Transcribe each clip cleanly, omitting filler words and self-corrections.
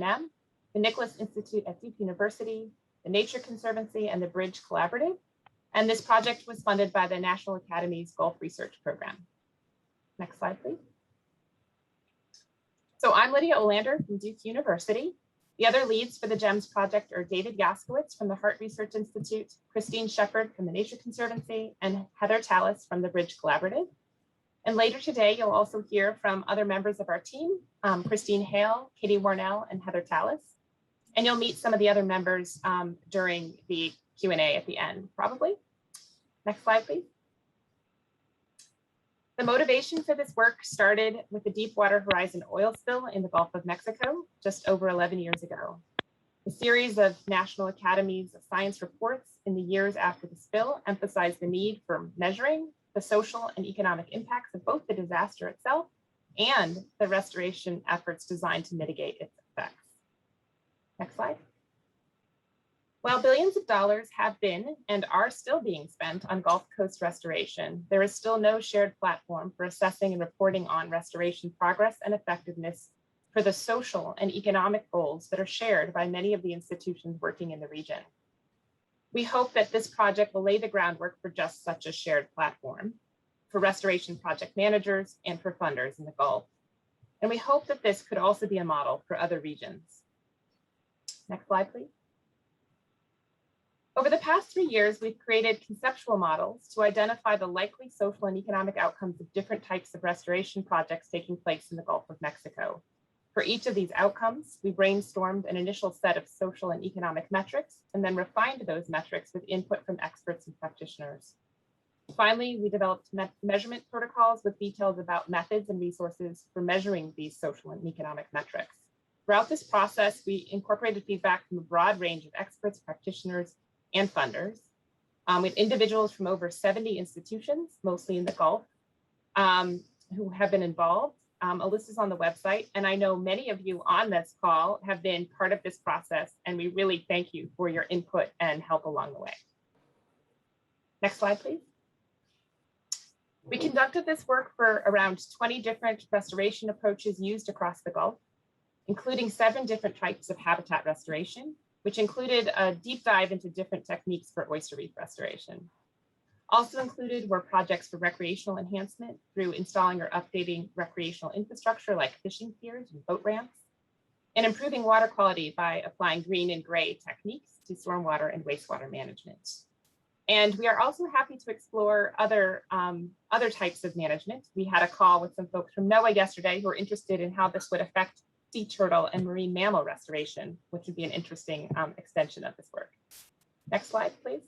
A&M, the Nicholas Institute at Duke University, the Nature Conservancy, and the Bridge Collaborative. And this project was funded by the National Academy's Gulf Research Program. Next slide, please. So I'm Lydia Olander from Duke University. The other leads for the GEMS project are David Yaskowitz from the Heart Research Institute, Christine Shepard from the Nature Conservancy, and Heather Tallis from the Bridge Collaborative. And later today, you'll also hear from other members of our team, Christine Hale, Katie Warnell, and Heather Tallis. And you'll meet some of the other members during the Q&A at the end, probably. Next slide, please. The motivation for this work started with the Deepwater Horizon oil spill in the Gulf of Mexico just over 11 years ago. A series of National Academies of Science reports in the years after the spill emphasized the need for measuring the social and economic impacts of both the disaster itself and the restoration efforts designed to mitigate its effects. Next slide. While billions of dollars have been and are still being spent on Gulf Coast restoration, there is still no shared platform for assessing and reporting on restoration progress and effectiveness for the social and economic goals that are shared by many of the institutions working in the region. We hope that this project will lay the groundwork for just such a shared platform for restoration project managers and for funders in the Gulf. And we hope that this could also be a model for other regions. Next slide, please. Over the past 3 years, we've created conceptual models to identify the likely social and economic outcomes of different types of restoration projects taking place in the Gulf of Mexico. For each of these outcomes, we brainstormed an initial set of social and economic metrics and then refined those metrics with input from experts and practitioners. Finally, we developed measurement protocols with details about methods and resources for measuring these social and economic metrics. Throughout this process, we incorporated feedback from a broad range of experts, practitioners, and funders, with individuals from over 70 institutions, mostly in the Gulf, who have been involved. A list is on the website, and I know many of you on this call have been part of this process, and we really thank you for your input and help along the way. Next slide, please. We conducted this work for around 20 different restoration approaches used across the Gulf, including 7 different types of habitat restoration, which included a deep dive into different techniques for oyster reef restoration. Also included were projects for recreational enhancement through installing or updating recreational infrastructure like fishing piers and boat ramps, and improving water quality by applying green and gray techniques to stormwater and wastewater management. And we are also happy to explore other types of management. We had a call with some folks from NOAA yesterday who are interested in how this would affect sea turtle and marine mammal restoration, which would be an interesting extension of this work. Next slide, please.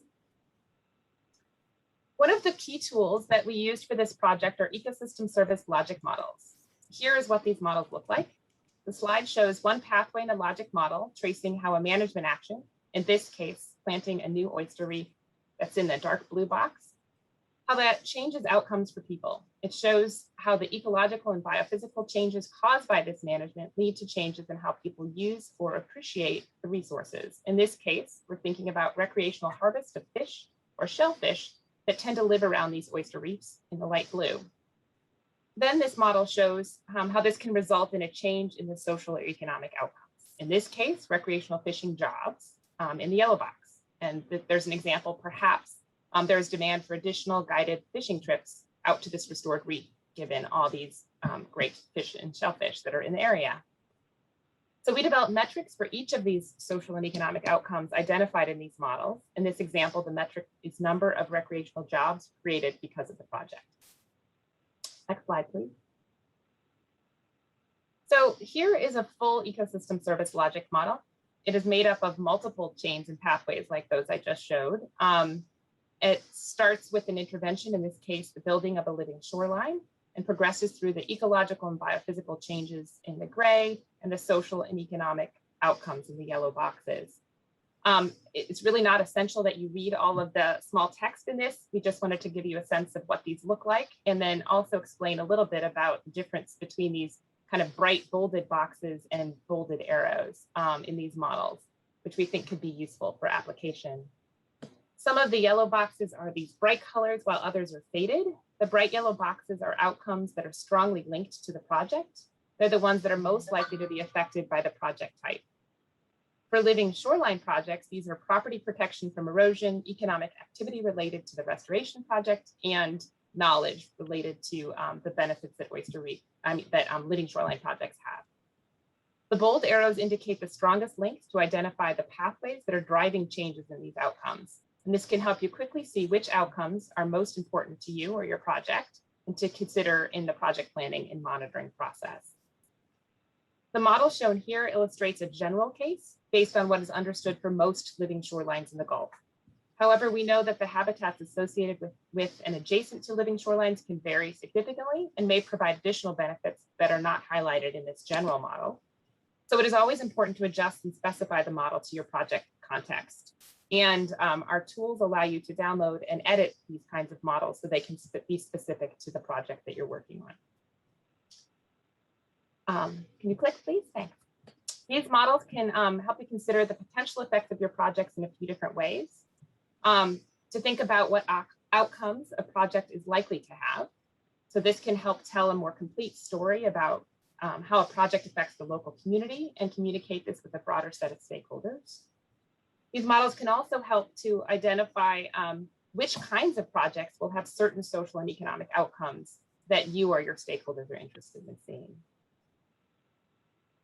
One of the key tools that we used for this project are ecosystem service logic models. Here is what these models look like. The slide shows one pathway in a logic model tracing how a management action, in this case, planting a new oyster reef that's in the dark blue box, how that changes outcomes for people. It shows how the ecological and biophysical changes caused by this management lead to changes in how people use or appreciate the resources. In this case, we're thinking about recreational harvest of fish or shellfish that tend to live around these oyster reefs in the light blue. Then this model shows how this can result in a change in the social or economic outcomes. In this case, recreational fishing jobs in the yellow box. And there's an example, perhaps there's demand for additional guided fishing trips out to this restored reef, given all these great fish and shellfish that are in the area. So we developed metrics for each of these social and economic outcomes identified in these models. In this example, the metric is number of recreational jobs created because of the project. Next slide, please. So here is a full ecosystem service logic model. It is made up of multiple chains and pathways like those I just showed. It starts with an intervention, in this case, the building of a living shoreline, and progresses through the ecological and biophysical changes in the gray and the social and economic outcomes in the yellow boxes. It's really not essential that you read all of the small text in this. We just wanted to give you a sense of what these look like, and then also explain a little bit about the difference between these kind of bright bolded boxes and bolded arrows in these models, which we think could be useful for application. Some of the yellow boxes are these bright colors, while others are faded. The bright yellow boxes are outcomes that are strongly linked to the project. They're the ones that are most likely to be affected by the project type. For living shoreline projects, these are property protection from erosion, economic activity related to the restoration project, and knowledge related to the benefits that living shoreline projects have. The bold arrows indicate the strongest links to identify the pathways that are driving changes in these outcomes. And this can help you quickly see which outcomes are most important to you or your project and to consider in the project planning and monitoring process. The model shown here illustrates a general case based on what is understood for most living shorelines in the Gulf. However, we know that the habitats associated with and adjacent to living shorelines can vary significantly and may provide additional benefits that are not highlighted in this general model. So it is always important to adjust and specify the model to your project context. And our tools allow you to download and edit these kinds of models so they can be specific to the project that you're working on. Can you click, please? Thanks. These models can help you consider the potential effects of your projects in a few different ways. To think about what outcomes a project is likely to have. So this can help tell a more complete story about how a project affects the local community and communicate this with a broader set of stakeholders. These models can also help to identify which kinds of projects will have certain social and economic outcomes that you or your stakeholders are interested in seeing.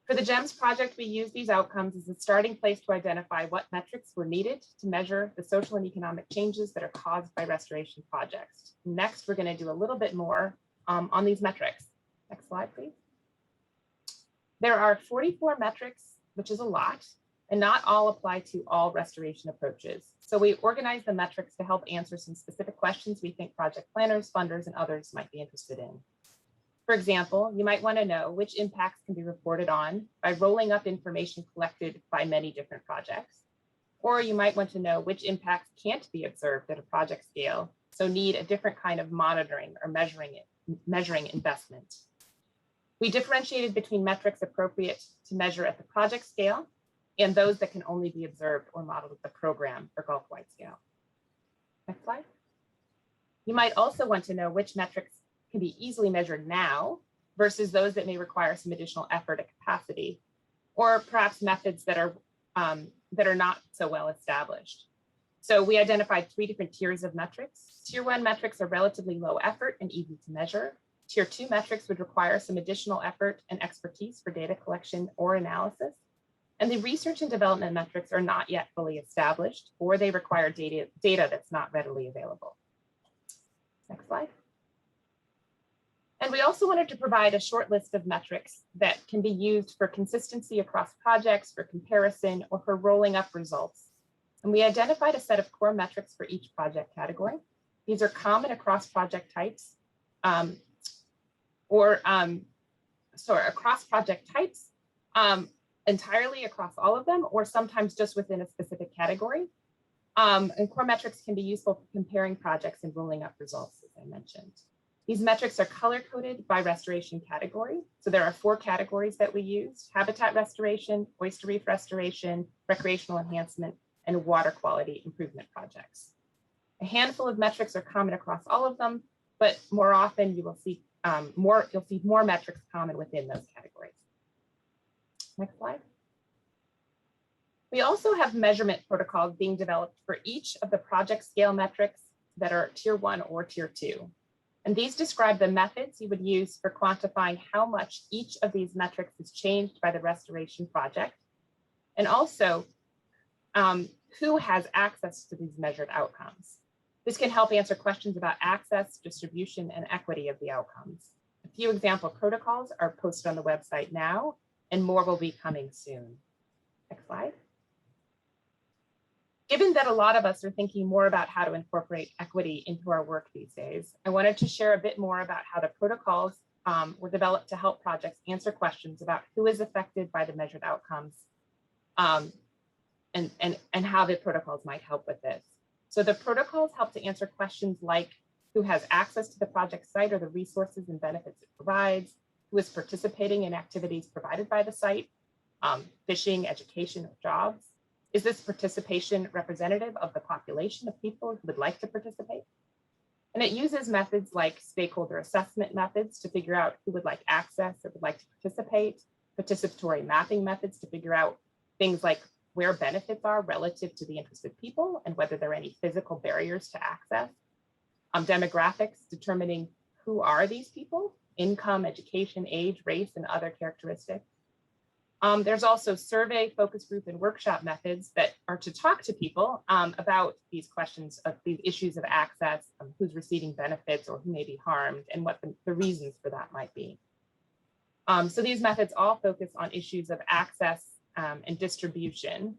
For the GEMS project, we use these outcomes as a starting place to identify what metrics were needed to measure the social and economic changes that are caused by restoration projects. Next, we're going to do a little bit more on these metrics. Next slide, please. There are 44 metrics, which is a lot, and not all apply to all restoration approaches. So we organize the metrics to help answer some specific questions we think project planners, funders, and others might be interested in. For example, you might want to know which impacts can be reported on by rolling up information collected by many different projects. Or you might want to know which impacts can't be observed at a project scale, so need a different kind of monitoring or measuring investment. We differentiated between metrics appropriate to measure at the project scale and those that can only be observed or modeled at the program or Gulf-wide scale. Next slide. You might also want to know which metrics can be easily measured now versus those that may require some additional effort and capacity, or perhaps methods that are not so well established. So we identified 3 different tiers of metrics. Tier 1 metrics are relatively low effort and easy to measure. Tier 2 metrics would require some additional effort and expertise for data collection or analysis. And the research and development metrics are not yet fully established, or they require data that's not readily available. Next slide. And we also wanted to provide a short list of metrics that can be used for consistency across projects, for comparison, or for rolling up results. And we identified a set of core metrics for each project category. These are common across project types, across project types, entirely across all of them, or sometimes just within a specific category. And core metrics can be useful for comparing projects and rolling up results, as I mentioned. These metrics are color-coded by restoration category. So there are 4 categories that we use: habitat restoration, oyster reef restoration, recreational enhancement, and water quality improvement projects. A handful of metrics are common across all of them, but more often you will see more metrics common within those categories. Next slide. We also have measurement protocols being developed for each of the project scale metrics that are tier 1 or tier 2. And these describe the methods you would use for quantifying how much each of these metrics is changed by the restoration project, and also who has access to these measured outcomes. This can help answer questions about access, distribution, and equity of the outcomes. A few example protocols are posted on the website now, and more will be coming soon. Next slide. Given that a lot of us are thinking more about how to incorporate equity into our work these days, I wanted to share a bit more about how the protocols were developed to help projects answer questions about who is affected by the measured outcomes and how the protocols might help with this. So the protocols help to answer questions like who has access to the project site or the resources and benefits it provides, who is participating in activities provided by the site, fishing, education, or jobs. Is this participation representative of the population of people who would like to participate? And it uses methods like stakeholder assessment methods to figure out who would like access or would like to participate, participatory mapping methods to figure out things like where benefits are relative to the interested people and whether there are any physical barriers to access. Demographics, determining who are these people, income, education, age, race, and other characteristics. There's also survey, focus group, and workshop methods that are to talk to people about these questions of these issues of access, who's receiving benefits or who may be harmed, and what the reasons for that might be. So these methods all focus on issues of access and distribution.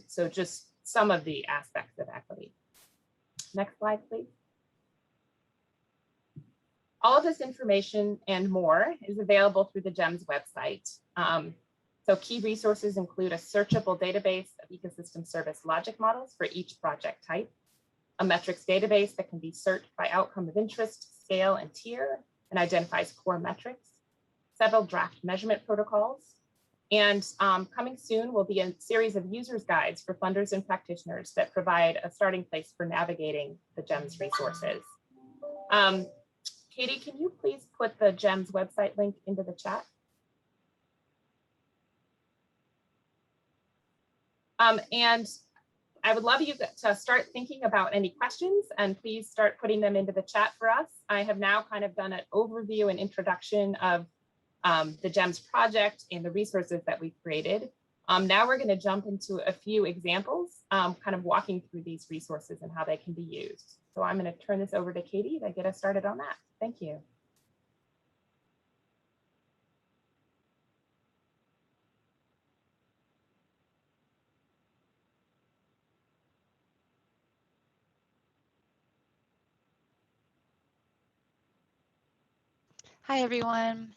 So just some of the aspects of equity. Next slide, please. All of this information and more is available through the GEMS website. So key resources include a searchable database of ecosystem service logic models for each project type, a metrics database that can be searched by outcome of interest, scale, and tier, and identifies core metrics, several draft measurement protocols, and coming soon will be a series of users guides for funders and practitioners that provide a starting place for navigating the GEMS resources. Katie, can you please put the GEMS website link into the chat? And I would love you to start thinking about any questions, and please start putting them into the chat for us. I have now kind of done an overview and introduction of the GEMS project and the resources that we've created. Now we're going to jump into a few examples, kind of walking through these resources and how they can be used. So I'm going to turn this over to Katie to get us started on that. Thank you. Hi, everyone.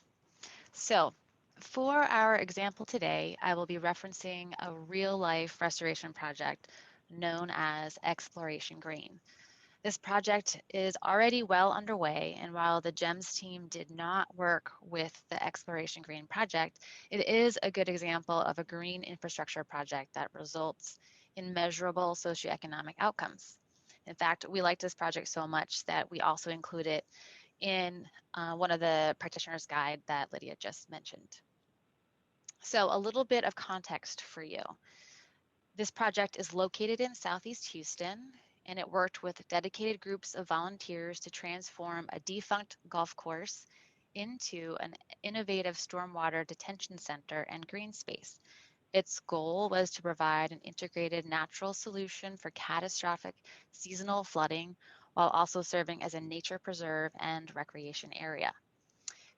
So for our example today, I will be referencing a real-life restoration project known as Exploration Green. This project is already well underway, and while the GEMS team did not work with the Exploration Green project, it is a good example of a green infrastructure project that results in measurable socioeconomic outcomes. In fact, we liked this project so much that we also include it in one of the practitioner's guide that Lydia just mentioned. So a little bit of context for you. This project is located in Southeast Houston, and it worked with dedicated groups of volunteers to transform a defunct golf course into an innovative stormwater detention center and green space. Its goal was to provide an integrated natural solution for catastrophic seasonal flooding while also serving as a nature preserve and recreation area.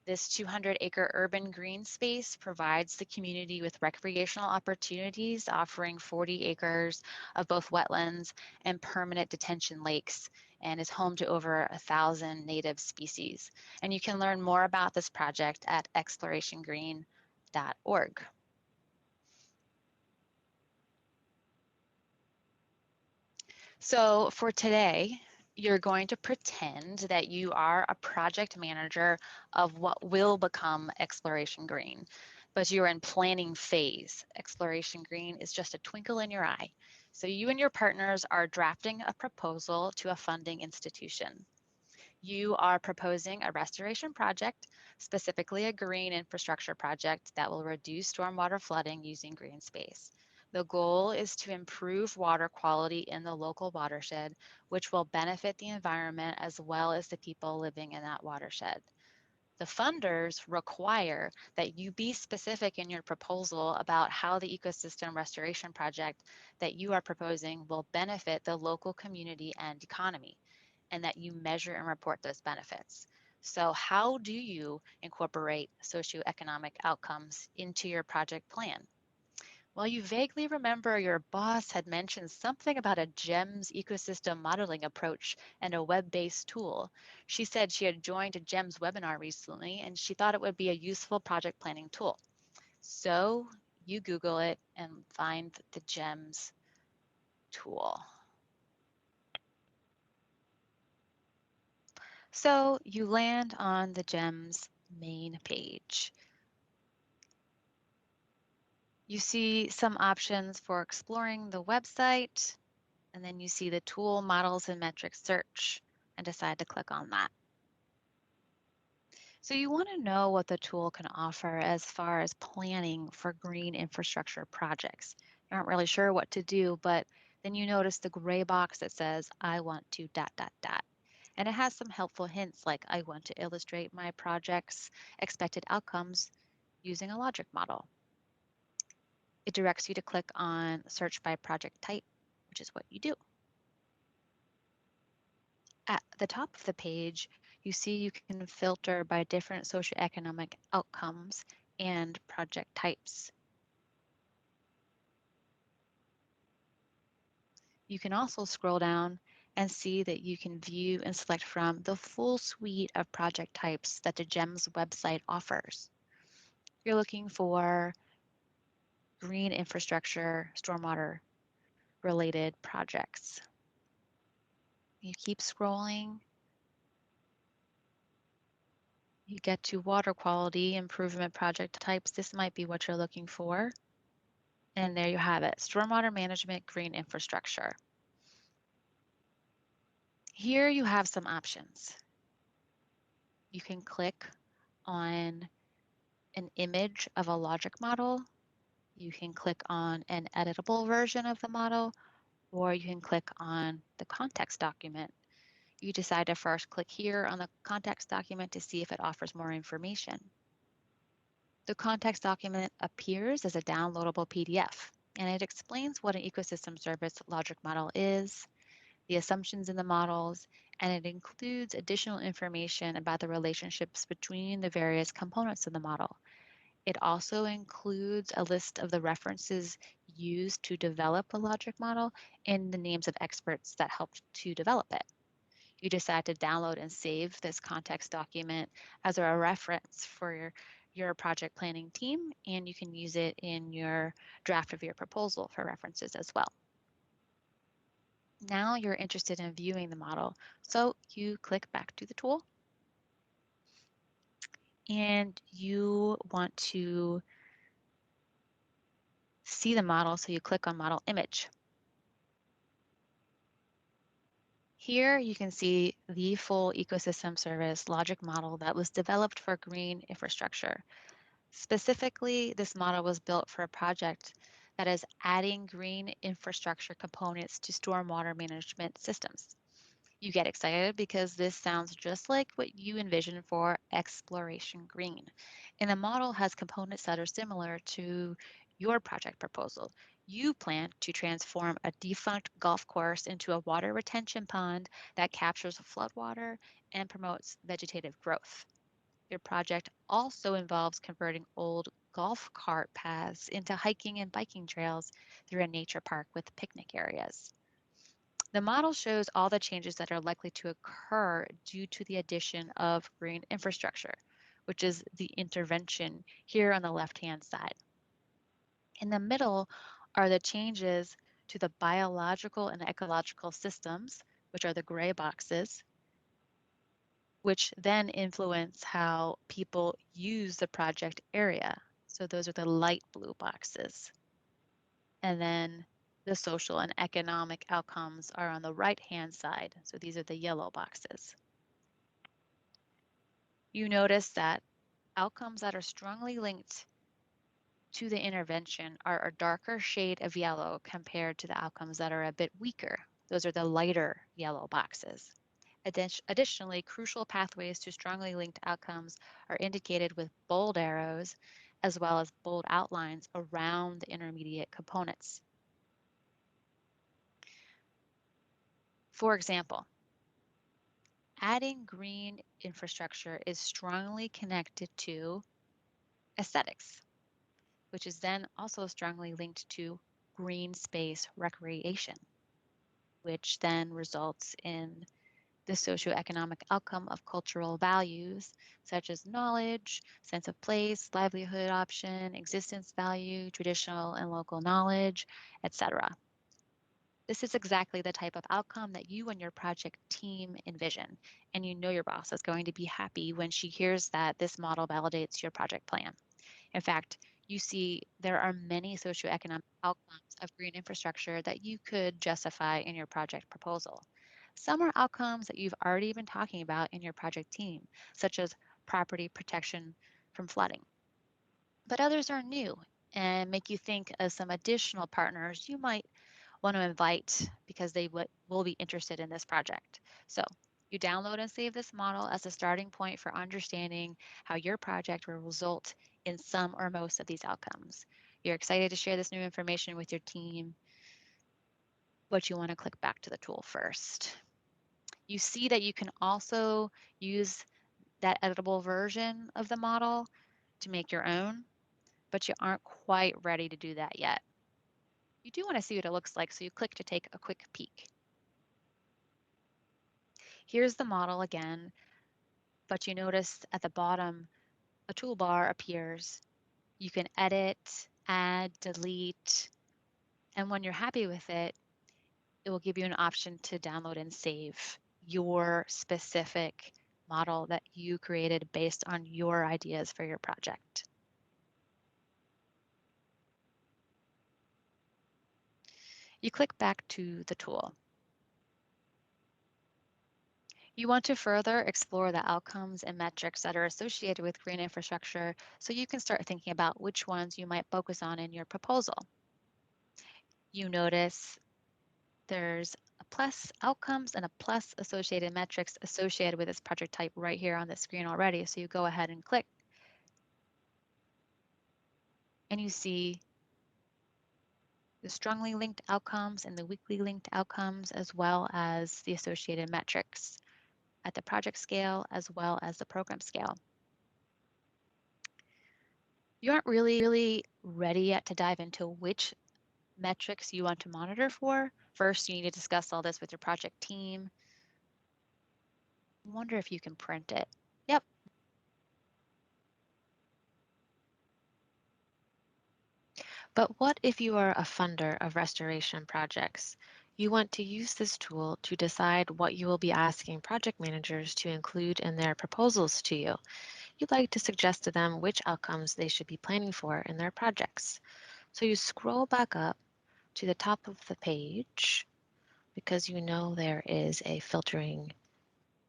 This 200-acre urban green space provides the community with recreational opportunities, offering 40 acres of both wetlands and permanent detention lakes, and is home to over 1,000 native species. And you can learn more about this project at explorationgreen.org. So for today, you're going to pretend that you are a project manager of what will become Exploration Green, but you're in planning phase. Exploration Green is just a twinkle in your eye. So you and your partners are drafting a proposal to a funding institution. You are proposing a restoration project, specifically a green infrastructure project that will reduce stormwater flooding using green space. The goal is to improve water quality in the local watershed, which will benefit the environment as well as the people living in that watershed. The funders require that you be specific in your proposal about how the ecosystem restoration project that you are proposing will benefit the local community and economy, and that you measure and report those benefits. So how do you incorporate socioeconomic outcomes into your project plan? Well, you vaguely remember your boss had mentioned something about a GEMS ecosystem modeling approach and a web-based tool. She said she had joined a GEMS webinar recently and she thought it would be a useful project planning tool. So you Google it and find the GEMS tool. So you land on the GEMS main page. You see some options for exploring the website, and then you see the tool models and metrics search and decide to click on that. So you want to know what the tool can offer as far as planning for green infrastructure projects. aren't really sure what to do, but then you notice the gray box that says, I want to dot, dot, dot. And it has some helpful hints like, I want to illustrate my project's expected outcomes using a logic model. It directs you to click on search by project type, which is what you do. At the top of the page, you see you can filter by different socioeconomic outcomes and project types. You can also scroll down and see that you can view and select from the full suite of project types that the GEMS website offers. You're looking for green infrastructure, stormwater related projects. You keep scrolling. You get to water quality improvement project types. This might be what you're looking for. And there you have it, stormwater management, green infrastructure. Here you have some options. You can click on an image of a logic model. You can click on an editable version of the model, or you can click on the context document. You decide to first click here on the context document to see if it offers more information. The context document appears as a downloadable PDF, and it explains what an ecosystem service logic model is, the assumptions in the models, and it includes additional information about the relationships between the various components of the model. It also includes a list of the references used to develop the logic model and the names of experts that helped to develop it. You decide to download and save this context document as a reference for your project planning team, and you can use it in your draft of your proposal for references as well. Now you're interested in viewing the model, so you click back to the tool and you want to see the model, so you click on model image. Here you can see the full ecosystem service logic model that was developed for green infrastructure. Specifically, this model was built for a project that is adding green infrastructure components to stormwater management systems. You get excited because this sounds just like what you envisioned for Exploration Green. And the model has components that are similar to your project proposal. You plan to transform a defunct golf course into a water retention pond that captures floodwater and promotes vegetative growth. Your project also involves converting old golf cart paths into hiking and biking trails through a nature park with picnic areas. The model shows all the changes that are likely to occur due to the addition of green infrastructure, which is the intervention here on the left-hand side. In the middle are the changes to the biological and ecological systems, which are the gray boxes, which then influence how people use the project area. So those are the light blue boxes. And then the social and economic outcomes are on the right-hand side. So these are the yellow boxes. You notice that outcomes that are strongly linked to the intervention are a darker shade of yellow compared to the outcomes that are a bit weaker. Those are the lighter yellow boxes. Additionally, crucial pathways to strongly linked outcomes are indicated with bold arrows, as well as bold outlines around the intermediate components. For example, adding green infrastructure is strongly connected to aesthetics, which is then also strongly linked to green space recreation, which then results in the socioeconomic outcome of cultural values such as knowledge, sense of place, livelihood option, existence value, traditional and local knowledge, etc. This is exactly the type of outcome that you and your project team envision, and you know your boss is going to be happy when she hears that this model validates your project plan. In fact, you see there are many socioeconomic outcomes of green infrastructure that you could justify in your project proposal. Some are outcomes that you've already been talking about in your project team, such as property protection from flooding. But others are new and make you think of some additional partners you might want to invite because they will be interested in this project. So you download and save this model as a starting point for understanding how your project will result in some or most of these outcomes. You're excited to share this new information with your team, but you want to click back to the tool first. You see that you can also use that editable version of the model to make your own, but you aren't quite ready to do that yet. You do want to see what it looks like, so you click to take a quick peek. Here's the model again, but you notice at the bottom a toolbar appears. You can edit, add, delete, and when you're happy with it, it will give you an option to download and save your specific model that you created based on your ideas for your project. You click back to the tool. You want to further explore the outcomes and metrics that are associated with green infrastructure so you can start thinking about which ones you might focus on in your proposal. You notice there's a plus outcomes and a plus associated metrics associated with this project type right here on the screen already. So you go ahead and click and you see the strongly linked outcomes and the weakly linked outcomes, as well as the associated metrics at the project scale, as well as the program scale. You aren't really ready yet to dive into which metrics you want to monitor for. First, you need to discuss all this with your project team. I wonder if you can print it. Yep. But what if you are a funder of restoration projects? You want to use this tool to decide what you will be asking project managers to include in their proposals to you. You'd like to suggest to them which outcomes they should be planning for in their projects. So you scroll back up to the top of the page because you know there is a filtering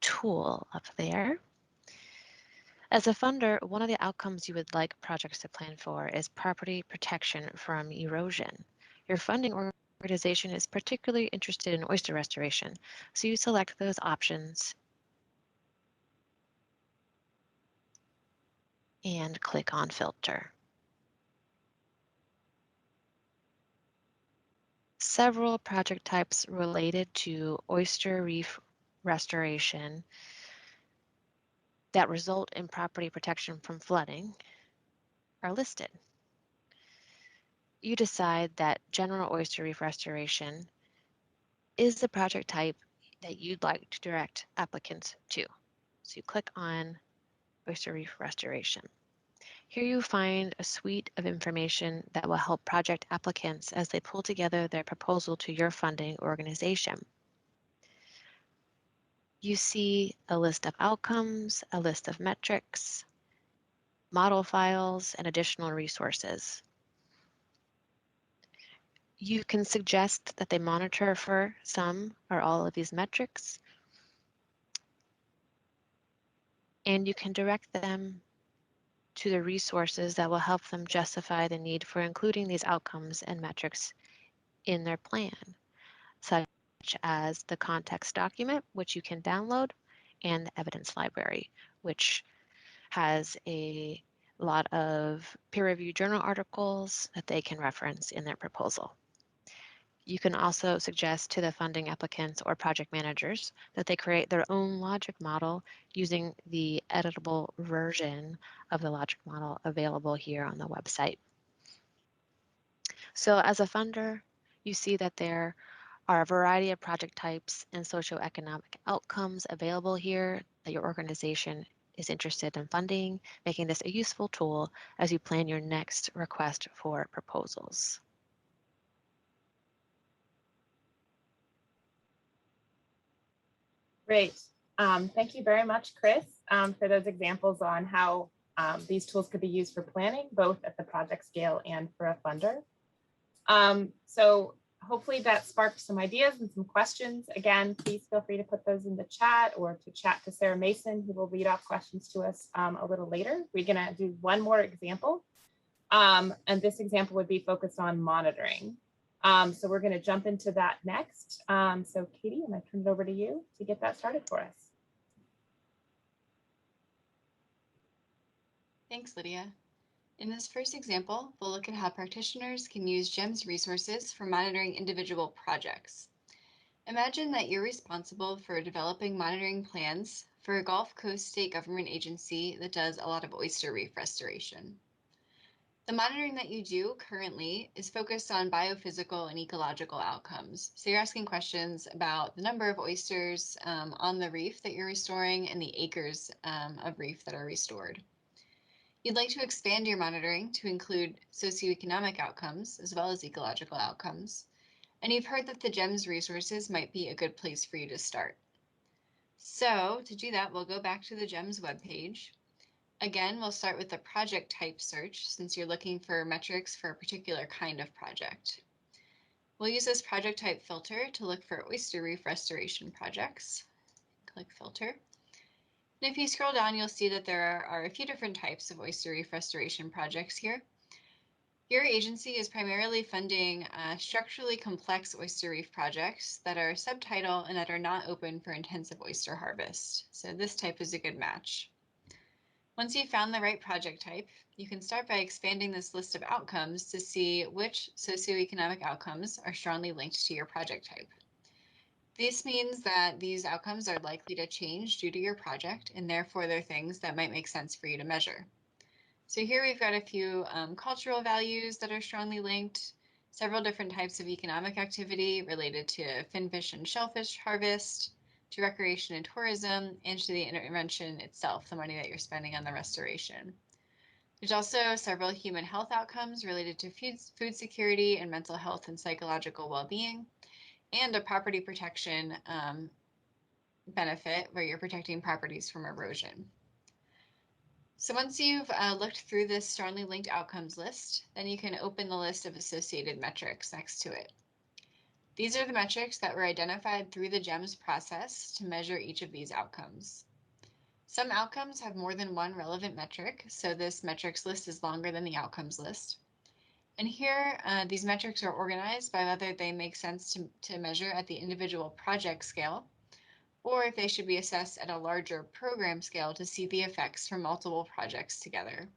tool up there. As a funder, one of the outcomes you would like projects to plan for is property protection from erosion. Your funding organization is particularly interested in oyster restoration, so you select those options and click on Filter. Several project types related to oyster reef restoration that result in property protection from flooding are listed. You decide that general oyster reef restoration is the project type that you'd like to direct applicants to. So you click on oyster reef restoration. Here you find a suite of information that will help project applicants as they pull together their proposal to your funding organization. You see a list of outcomes, a list of metrics, model files, and additional resources. You can suggest that they monitor for some or all of these metrics, and you can direct them to the resources that will help them justify the need for including these outcomes and metrics in their plan, such as the context document, which you can download, and the evidence library, which has a lot of peer-reviewed journal articles that they can reference in their proposal. You can also suggest to the funding applicants or project managers that they create their own logic model using the editable version of the logic model available here on the website. So as a funder, you see that there are a variety of project types and socioeconomic outcomes available here that your organization is interested in funding, making this a useful tool as you plan your next request for proposals. Great. Thank you very much, Chris, for those examples on how these tools could be used for planning, both at the project scale and for a funder. So hopefully that sparked some ideas and some questions. Again, please feel free to put those in the chat or to chat to Sarah Mason, who will read off questions to us a little later. We're going to do one more example. And this example would be focused on monitoring. So we're going to jump into that next. So Katie, I'm going to turn it over to you to get that started for us. Thanks, Lydia. In this first example, we'll look at how practitioners can use GEMS resources for monitoring individual projects. Imagine that you're responsible for developing monitoring plans for a Gulf Coast state government agency that does a lot of oyster reef restoration. The monitoring that you do currently is focused on biophysical and ecological outcomes. So you're asking questions about the number of oysters on the reef that you're restoring and the acres of reef that are restored. You'd like to expand your monitoring to include socioeconomic outcomes as well as ecological outcomes. And you've heard that the GEMS resources might be a good place for you to start. So to do that, we'll go back to the GEMS webpage. Again, we'll start with the project type search since you're looking for metrics for a particular kind of project. We'll use this project type filter to look for oyster reef restoration projects. Click filter. And if you scroll down, you'll see that there are a few different types of oyster reef restoration projects here. Your agency is primarily funding structurally complex oyster reef projects that are subtidal and that are not open for intensive oyster harvest. So this type is a good match. Once you've found the right project type, you can start by expanding this list of outcomes to see which socioeconomic outcomes are strongly linked to your project type. This means that these outcomes are likely to change due to your project, and therefore they're things that might make sense for you to measure. So here we've got a few cultural values that are strongly linked, several different types of economic activity related to finfish and shellfish harvest, to recreation and tourism, and to the intervention itself, the money that you're spending on the restoration. There's also several human health outcomes related to food security and mental health and psychological well-being, and a property protection benefit where you're protecting properties from erosion. So once you've looked through this strongly linked outcomes list, then you can open the list of associated metrics next to it. These are the metrics that were identified through the GEMS process to measure each of these outcomes. Some outcomes have more than one relevant metric, so this metrics list is longer than the outcomes list. And here, these metrics are organized by whether they make sense to measure at the individual project scale, or if they should be assessed at a larger program scale to see the effects from multiple projects together.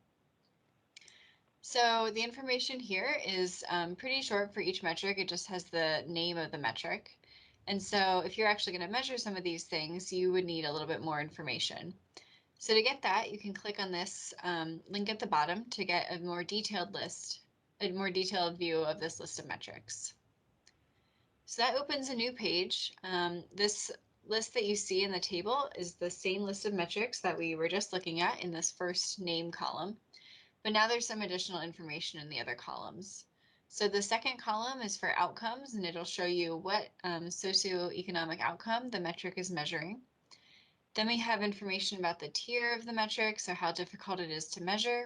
So the information here is pretty short for each metric. It just has the name of the metric. And so if you're actually going to measure some of these things, you would need a little bit more information. So to get that, you can click on this link at the bottom to get a more detailed list, a more detailed view of this list of metrics. So that opens a new page. This list that you see in the table is the same list of metrics that we were just looking at in this first name column. But now there's some additional information in the other columns. So the second column is for outcomes, and it'll show you what socioeconomic outcome the metric is measuring. Then we have information about the tier of the metric, so how difficult it is to measure,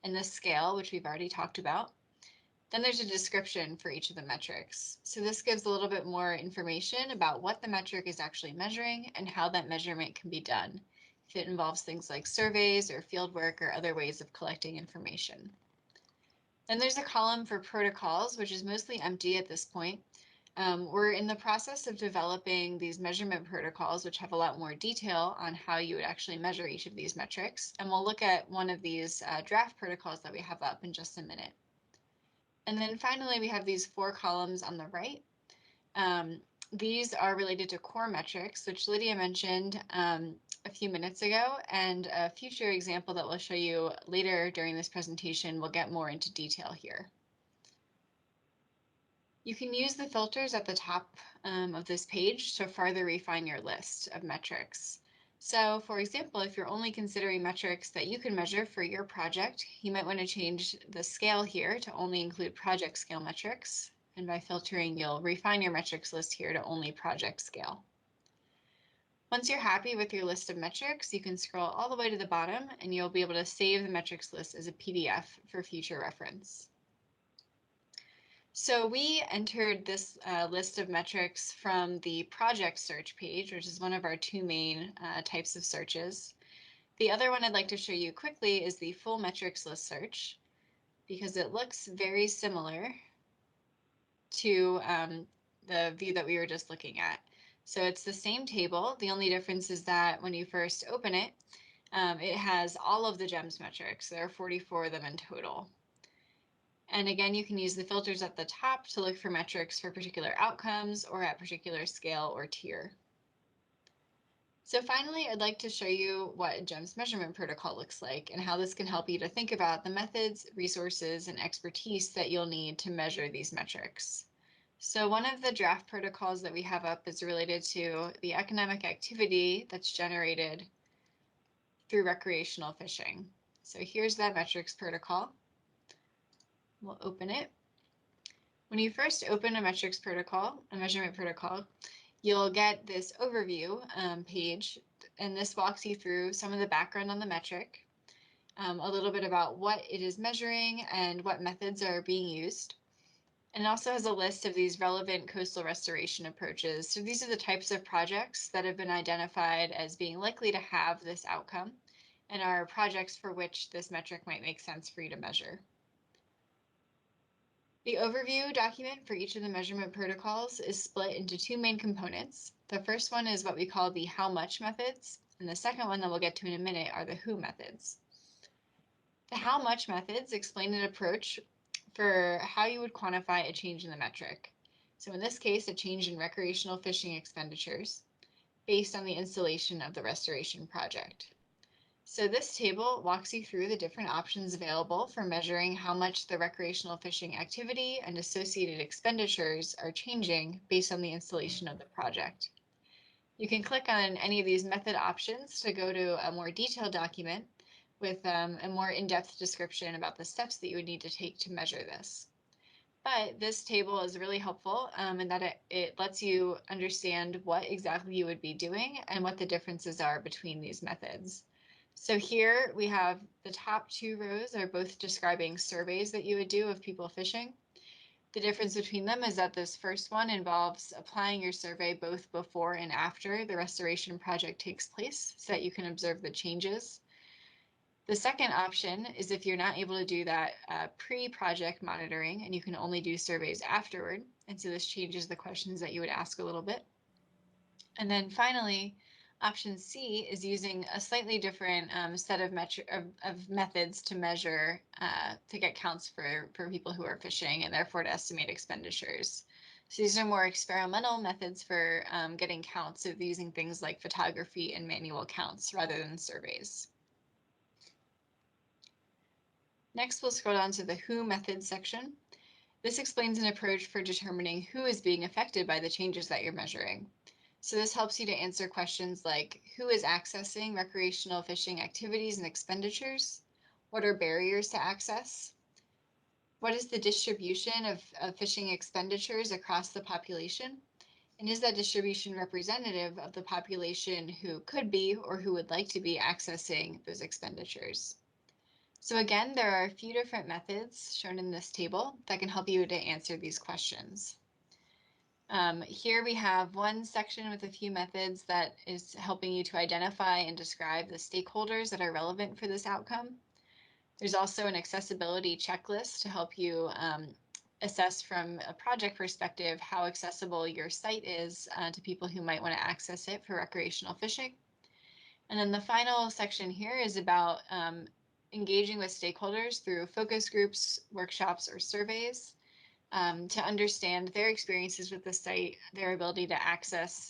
and the scale, which we've already talked about. Then there's a description for each of the metrics. So this gives a little bit more information about what the metric is actually measuring and how that measurement can be done, if it involves things like surveys or field work or other ways of collecting information. Then there's a column for protocols, which is mostly empty at this point. We're in the process of developing these measurement protocols, which have a lot more detail on how you would actually measure each of these metrics. And we'll look at one of these draft protocols that we have up in just a minute. And then finally, we have these 4 columns on the right. These are related to core metrics, which Lydia mentioned a few minutes ago, and a future example that we'll show you later during this presentation will get more into detail here. You can use the filters at the top of this page to further refine your list of metrics. So for example, if you're only considering metrics that you can measure for your project, you might want to change the scale here to only include project scale metrics. And by filtering, you'll refine your metrics list here to only project scale. Once you're happy with your list of metrics, you can scroll all the way to the bottom and you'll be able to save the metrics list as a PDF for future reference. So we entered this list of metrics from the project search page, which is one of our 2 main types of searches. The other one I'd like to show you quickly is the full metrics list search. because it looks very similar to the view that we were just looking at. So it's the same table. The only difference is that when you first open it, it has all of the GEMS metrics. There are 44 of them in total. And again, you can use the filters at the top to look for metrics for particular outcomes or at particular scale or tier. So finally, I'd like to show you what a GEMS measurement protocol looks like and how this can help you to think about the methods, resources, and expertise that you'll need to measure these metrics. So one of the draft protocols that we have up is related to the economic activity that's generated through recreational fishing. So here's that metrics protocol. We'll open it. When you first open a metrics protocol, a measurement protocol, you'll get this overview page, and this walks you through some of the background on the metric, a little bit about what it is measuring and what methods are being used. And it also has a list of these relevant coastal restoration approaches. So these are the types of projects that have been identified as being likely to have this outcome and are projects for which this metric might make sense for you to measure. The overview document for each of the measurement protocols is split into two main components. The first one is what we call the how much methods, and the second one that we'll get to in a minute are the who methods. The how much methods explain an approach for how you would quantify a change in the metric. So in this case, a change in recreational fishing expenditures based on the installation of the restoration project. So this table walks you through the different options available for measuring how much the recreational fishing activity and associated expenditures are changing based on the installation of the project. You can click on any of these method options to go to a more detailed document with a more in-depth description about the steps that you would need to take to measure this. But this table is really helpful in that it lets you understand what exactly you would be doing and what the differences are between these methods. So here we have the top two rows are both describing surveys that you would do of people fishing. The difference between them is that this first one involves applying your survey both before and after the restoration project takes place so that you can observe the changes. The second option is if you're not able to do that pre-project monitoring and you can only do surveys afterward. And so this changes the questions that you would ask a little bit. And then finally, option C is using a slightly different set of methods to measure, to get counts for people who are fishing and therefore to estimate expenditures. So these are more experimental methods for getting counts of using things like photography and manual counts rather than surveys. Next, we'll scroll down to the who method section. This explains an approach for determining who is being affected by the changes that you're measuring. So this helps you to answer questions like, who is accessing recreational fishing activities and expenditures? What are barriers to access? What is the distribution of fishing expenditures across the population? And is that distribution representative of the population who could be or who would like to be accessing those expenditures? So again, there are a few different methods shown in this table that can help you to answer these questions. Here we have one section with a few methods that is helping you to identify and describe the stakeholders that are relevant for this outcome. There's also an accessibility checklist to help you assess from a project perspective how accessible your site is to people who might want to access it for recreational fishing. And then the final section here is about engaging with stakeholders through focus groups, workshops, or surveys to understand their experiences with the site, their ability to access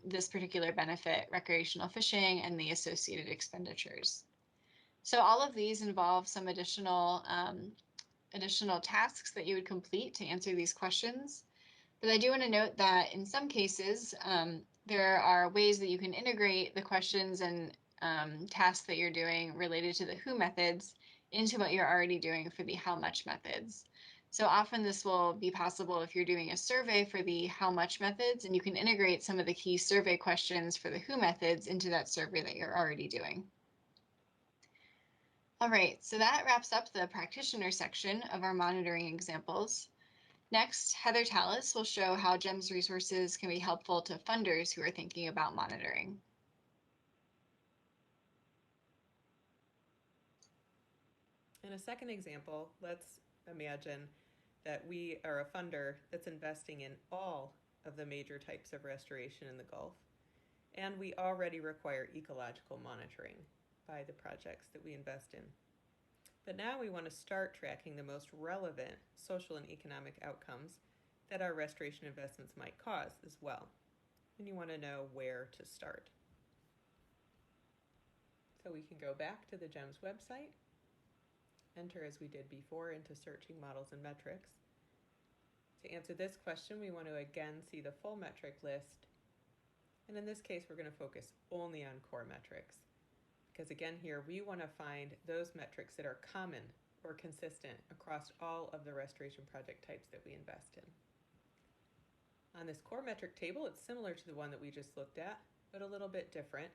this particular benefit, recreational fishing, and the associated expenditures. So all of these involve some additional tasks that you would complete to answer these questions. But I do want to note that in some cases, there are ways that you can integrate the questions and tasks that you're doing related to the who methods into what you're already doing for the how much methods. So often this will be possible if you're doing a survey for the how much methods, and you can integrate some of the key survey questions for the who methods into that survey that you're already doing. All right, so that wraps up the practitioner section of our monitoring examples. Next, Heather Tallis will show how GEMS resources can be helpful to funders who are thinking about monitoring. In a second example, let's imagine that we are a funder that's investing in all of the major types of restoration in the Gulf, and we already require ecological monitoring by the projects that we invest in. But now we want to start tracking the most relevant social and economic outcomes that our restoration investments might cause as well. And you want to know where to start. So we can go back to the GEMS website, enter as we did before into searching models and metrics. To answer this question, we want to again see the full metric list. And in this case, we're going to focus only on core metrics. Because again, here we want to find those metrics that are common or consistent across all of the restoration project types that we invest in. On this core metric table, it's similar to the one that we just looked at, but a little bit different.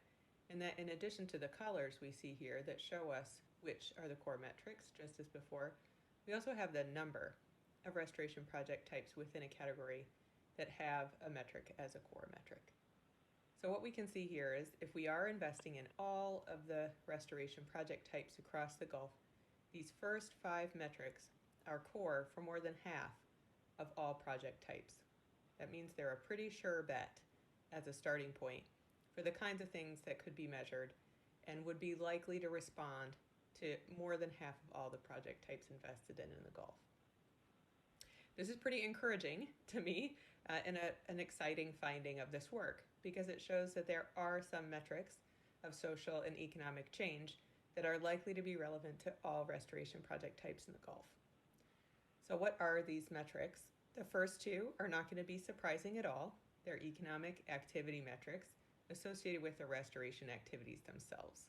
And that in addition to the colors we see here that show us which are the core metrics, just as before, we also have the number of restoration project types within a category that have a metric as a core metric. So what we can see here is if we are investing in all of the restoration project types across the Gulf, these first 5 metrics are core for more than half of all project types. That means they're a pretty sure bet as a starting point for the kinds of things that could be measured and would be likely to respond to more than half of all the project types invested in the Gulf. This is pretty encouraging to me and an exciting finding of this work because it shows that there are some metrics of social and economic change that are likely to be relevant to all restoration project types in the Gulf. So what are these metrics? The first 2 are not going to be surprising at all. They're economic activity metrics associated with the restoration activities themselves.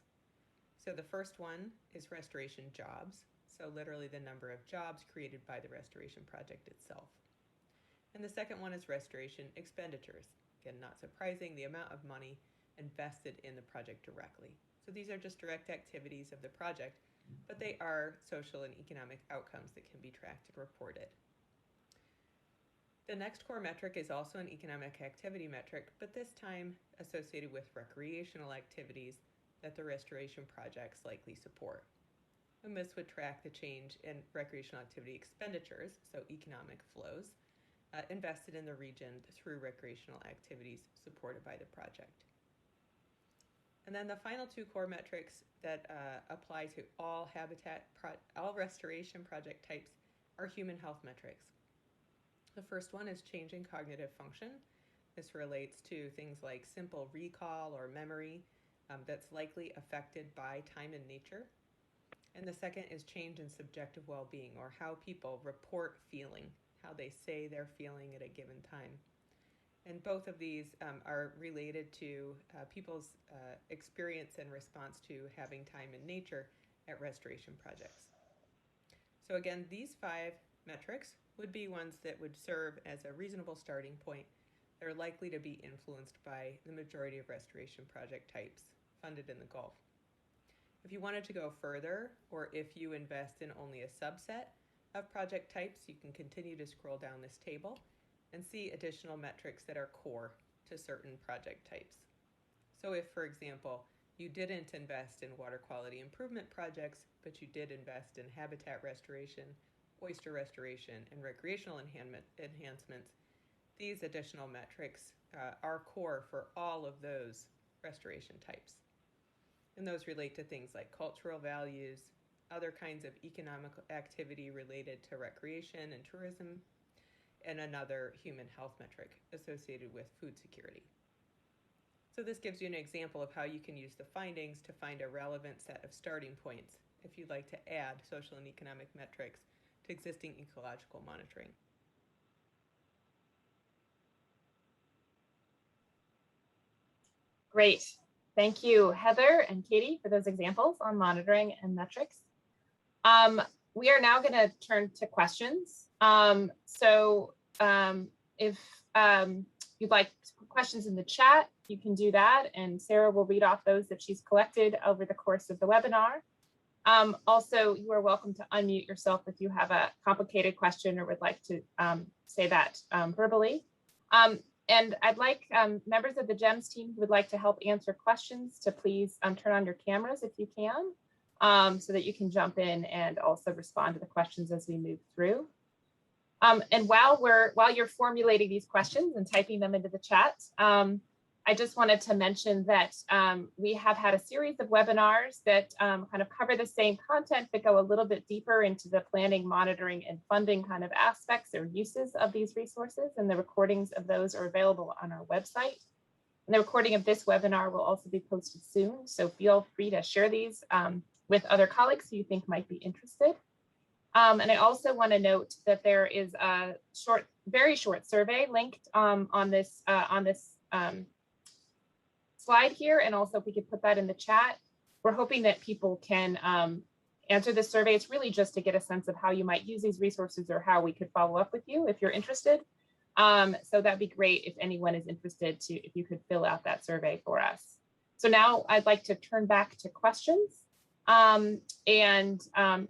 So the first one is restoration jobs, so literally the number of jobs created by the restoration project itself. And the second one is restoration expenditures. Again, not surprising, the amount of money invested in the project directly. So these are just direct activities of the project, but they are social and economic outcomes that can be tracked and reported. The next core metric is also an economic activity metric, but this time associated with recreational activities that the restoration projects likely support. And this would track the change in recreational activity expenditures, so economic flows, invested in the region through recreational activities supported by the project. And then the final 2 core metrics that apply to all restoration project types are human health metrics. The first one is change in cognitive function. This relates to things like simple recall or memory that's likely affected by time and nature. And the second is change in subjective well-being, or how people report feeling, how they say they're feeling at a given time. And both of these are related to people's experience and response to having time in nature at restoration projects. So again, these 5 metrics would be ones that would serve as a reasonable starting point. They're likely to be influenced by the majority of restoration project types funded in the Gulf. If you wanted to go further, or if you invest in only a subset of project types, you can continue to scroll down this table and see additional metrics that are core to certain project types. So if, for example, you didn't invest in water quality improvement projects, but you did invest in habitat restoration, oyster restoration, and recreational enhancements, these additional metrics are core for all of those restoration types. And those relate to things like cultural values, other kinds of economic activity related to recreation and tourism, and another human health metric associated with food security. So this gives you an example of how you can use the findings to find a relevant set of starting points if you'd like to add social and economic metrics to existing ecological monitoring. Great. Thank you, Heather and Katie, for those examples on monitoring and metrics. We are now going to turn to questions. If you'd like questions in the chat, you can do that, and Sarah will read off those that she's collected over the course of the webinar. Also, you are welcome to unmute yourself if you have a complicated question or would like to say that verbally. And I'd like members of the GEMS team who would like to help answer questions to please turn on your cameras if you can. so that you can jump in and also respond to the questions as we move through. And while you're formulating these questions and typing them into the chat, I just wanted to mention that we have had a series of webinars that kind of cover the same content but go a little bit deeper into the planning, monitoring, and funding kind of aspects or uses of these resources, and the recordings of those are available on our website. And the recording of this webinar will also be posted soon, so feel free to share these with other colleagues who you think might be interested. And I also want to note that there is a very short survey linked on this slide here, and also if we could put that in the chat. We're hoping that people can answer this survey. It's really just to get a sense of how you might use these resources or how we could follow up with you if you're interested. So that'd be great if anyone is interested if you could fill out that survey for us. So now I'd like to turn back to questions and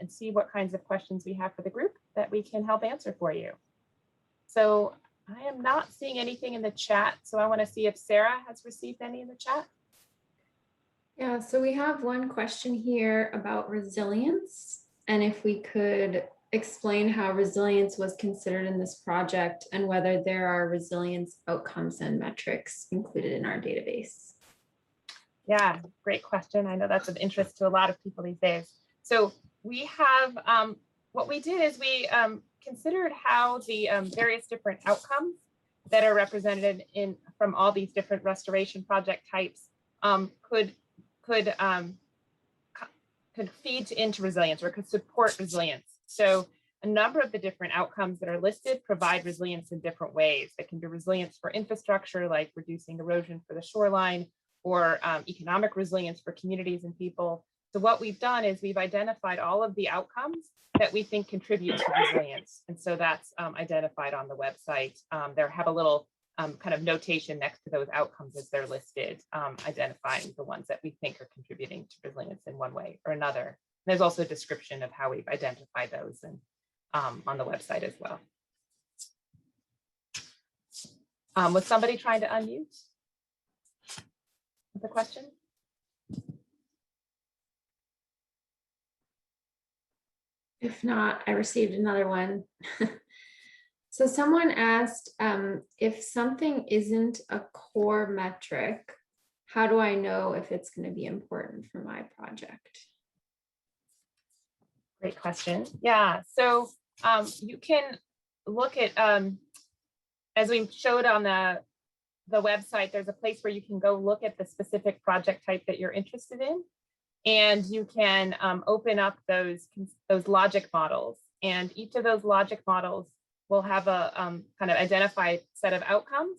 see what kinds of questions we have for the group that we can help answer for you. So I am not seeing anything in the chat, so I want to see if Sarah has received any in the chat. Yeah, so we have one question here about resilience, and if we could explain how resilience was considered in this project and whether there are resilience outcomes and metrics included in our database. Yeah, great question. I know that's of interest to a lot of people these days. So we have, what we did is we considered how the various different outcomes that are represented from all these different restoration project types could feed into resilience or could support resilience. So a number of the different outcomes that are listed provide resilience in different ways. That can be resilience for infrastructure, like reducing erosion for the shoreline, or economic resilience for communities and people. So what we've done is we've identified all of the outcomes that we think contribute to resilience. And so that's identified on the website. There have a little kind of notation next to those outcomes as they're listed, identifying the ones that we think are contributing to resilience in one way or another. And there's also a description of how we've identified those and on the website as well. Was somebody trying to unmute with a question? If not, I received another one. So someone asked, if something isn't a core metric, how do I know if it's going to be important for my project? Great question. Yeah, so you can look at, as we showed on the website, there's a place where you can go look at the specific project type that you're interested in. And you can open up those logic models, and each of those logic models will have a kind of identified set of outcomes,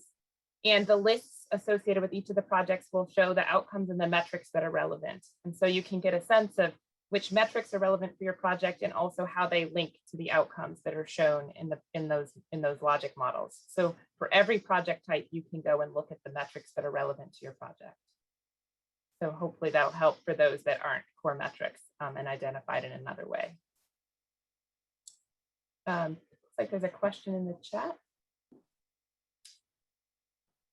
and the lists associated with each of the projects will show the outcomes and the metrics that are relevant. And so you can get a sense of which metrics are relevant for your project and also how they link to the outcomes that are shown in those logic models. So for every project type, you can go and look at the metrics that are relevant to your project. So hopefully that'll help for those that aren't core metrics and identified in another way. Looks like there's a question in the chat.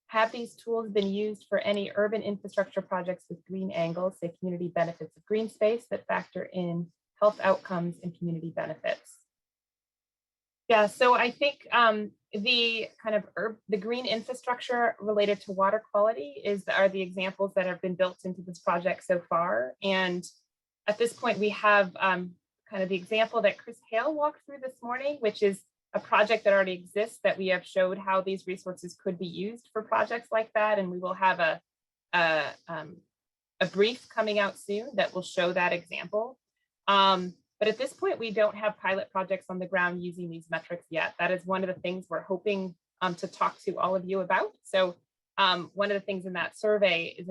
Have these tools been used for any urban infrastructure projects with green angles, say community benefits of green space that factor in health outcomes and community benefits? Yeah, so I think the kind of the green infrastructure related to water quality are the examples that have been built into this project so far. And at this point, we have kind of the example that Chris Hale walked through this morning, which is a project that already exists that we have showed how these resources could be used for projects like that. And we will have a brief coming out soon that will show that example. But at this point, we don't have pilot projects on the ground using these metrics yet. That is one of the things we're hoping to talk to all of you about. So one of the things in that survey is,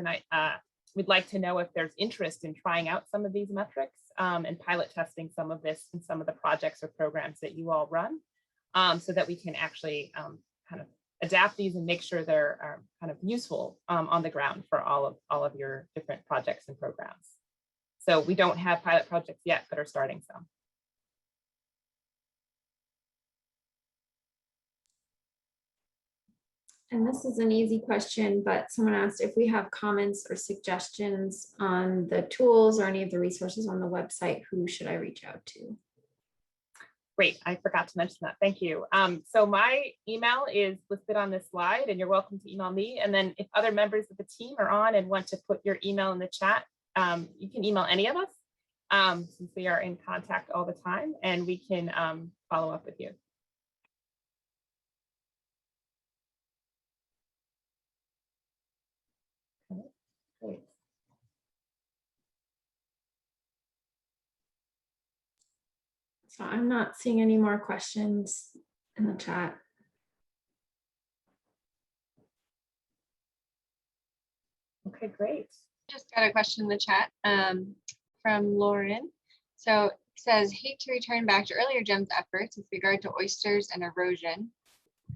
we'd like to know if there's interest in trying out some of these metrics and pilot testing some of this in some of the projects or programs that you all run, so that we can actually kind of adapt these and make sure they're kind of useful on the ground for all of your different projects and programs. So we don't have pilot projects yet, but are starting some. And this is an easy question, but someone asked if we have comments or suggestions on the tools or any of the resources on the website, who should I reach out to? Great, I forgot to mention that. Thank you. So my email is listed on this slide, and you're welcome to email me. And then if other members of the team are on and want to put your email in the chat, you can email any of us, since we are in contact all the time, and we can follow up with you. Okay, great. So I'm not seeing any more questions in the chat. Okay, great. Just got a question in the chat from Lauren. So it says, hate to return back to earlier GEMS efforts with regard to oysters and erosion.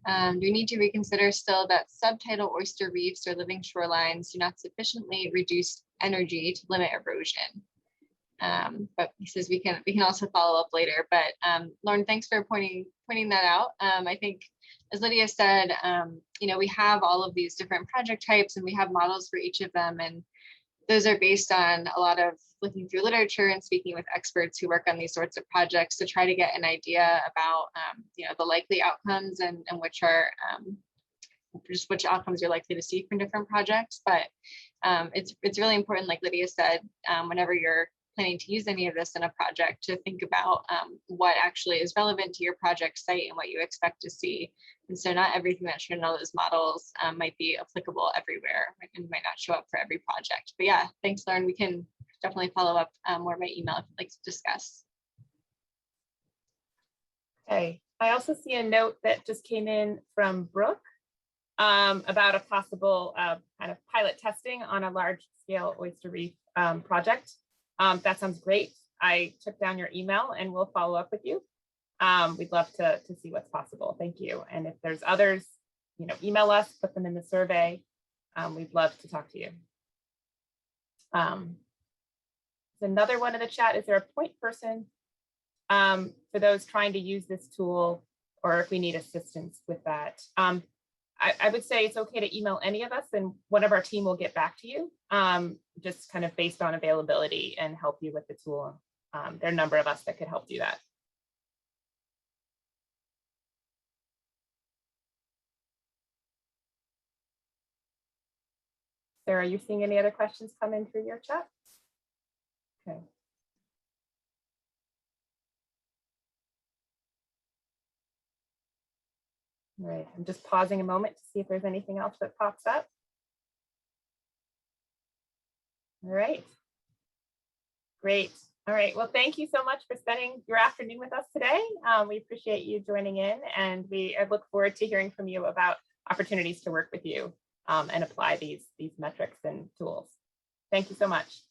Do we need to reconsider still that subtidal oyster reefs or living shorelines do not sufficiently reduce energy to limit erosion? But he says we can also follow up later. But Lauren, thanks for pointing that out. I think, as Lydia said, we have all of these different project types, and we have models for each of them, and those are based on a lot of looking through literature and speaking with experts who work on these sorts of projects to try to get an idea about the likely outcomes and which are just which outcomes you're likely to see from different projects. But it's really important, like Lydia said, whenever you're planning to use any of this in a project, to think about what actually is relevant to your project site and what you expect to see. And so not everything that's shown in all those models might be applicable everywhere and might not show up for every project. But yeah, thanks, Lauren. We can definitely follow up more by email if you'd like to discuss. Okay, I also see a note that just came in from Brooke about a possible kind of pilot testing on a large scale oyster reef project. That sounds great. I took down your email and we'll follow up with you. We'd love to see what's possible. Thank you. And if there's others, email us, put them in the survey. We'd love to talk to you. Another one in the chat. Is there a point person for those trying to use this tool, or if we need assistance with that? I would say it's okay to email any of us, and one of our team will get back to you, just kind of based on availability and help you with the tool. There are a number of us that could help do that. Sarah, are you seeing any other questions come in through your chat? Okay. All right, I'm just pausing a moment to see if there's anything else that pops up. All right, great. All right, well, thank you so much for spending your afternoon with us today. We appreciate you joining in, and we look forward to hearing from you about opportunities to work with you and apply these metrics and tools. Thank you so much.